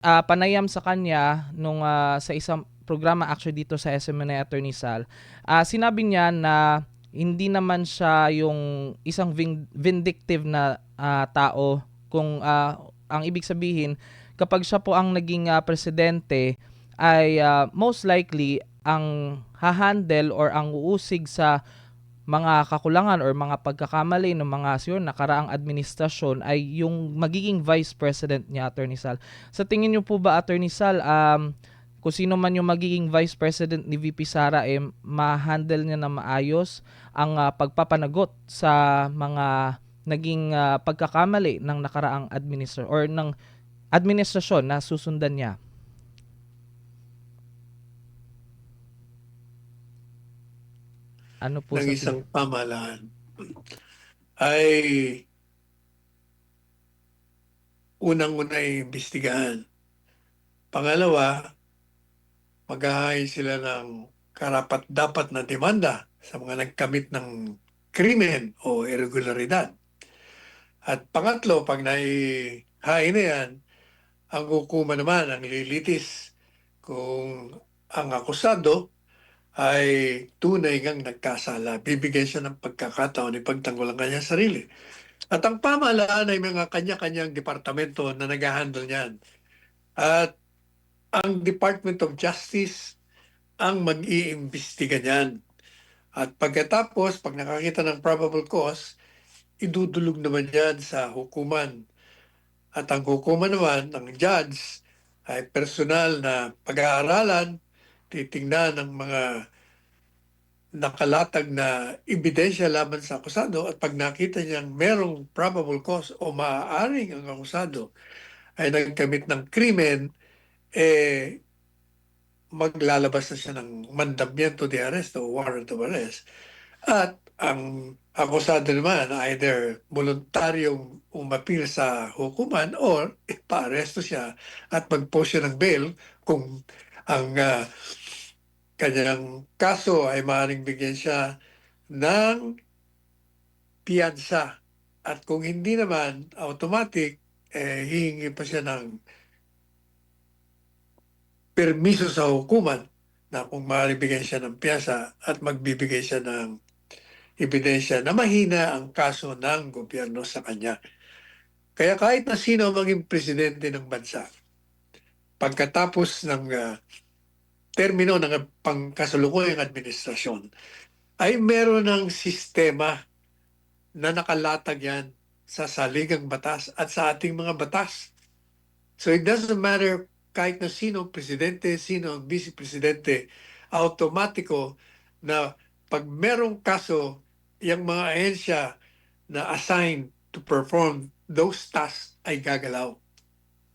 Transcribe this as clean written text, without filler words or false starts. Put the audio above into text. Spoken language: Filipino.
panayam sa kanya nung, sa isang programa actually dito sa SMNI Attorney Sal, sinabi niya na hindi naman siya yung isang vindictive na, tao kung, ang ibig sabihin kapag siya po ang naging, presidente ay, most likely ang hahandle or ang uusig sa mga kakulangan or mga pagkakamali ng mga nakaraang administrasyon ay yung magiging vice president niya, Attorney Sal. Sa tingin niyo po ba, Attorney Sal, kung sino man yung magiging vice president ni VP Sara, ma-handle niya na maayos ang pagpapanagot sa mga naging pagkakamali ng nakaraang or ng administrasyon na susundan niya? Ano po Ng sa isang tingin? pamahalaan ay unang-una ay imbestigahan. Pangalawa, maghahain sila ng karapat-dapat na demanda sa mga nagkamit ng krimen o irregularidad. At pangatlo, pag naihain na yan, ang hukuman naman ang lilitis kung ang akusado ay tunay ngang nagkasala. Bibigyan siya ng pagkakataon ipagtanggol ang kanyang sarili. At ang pamahalaan ay mga kanya-kanyang departamento na nag-handle niyan. At ang Department of Justice ang mag-iimbestiga niyan. At pagkatapos, pag nakakita ng probable cause, idudulog naman yan sa hukuman. At ang hukuman naman, ng judge, ay personal na pag-aaralan, titingnan ng mga nakalatag na ebidensya laban sa akusado at pag nakita niyang merong probable cause o maaaring ang akusado ay nagkamit ng krimen, eh maglalabas na siya ng mandamiento de arresto o warrant of arrest. At ang akusado naman either voluntaryong umapil sa hukuman or ipa-aresto siya at mag-post siya ng bail kung ang kanyang kaso ay maaaring bigyan siya ng piyansa. At kung hindi naman, automatic, hihingi pa siya ng permiso sa hukuman na kung maaari bigyan siya ng piyansa at magbibigay siya ng ebidensya na mahina ang kaso ng gobyerno sa kanya. Kaya kahit na sino maging presidente ng bansa, pagkatapos ng termino ng pangkasalukuyang administrasyon, ay meron ng sistema na nakalatag yan sa saligang batas at sa ating mga batas. So it doesn't matter kahit na sino presidente, sino ang vice-presidente, automatiko na pag merong kaso, yung mga ahensya na assigned to perform those tasks ay gagalaw.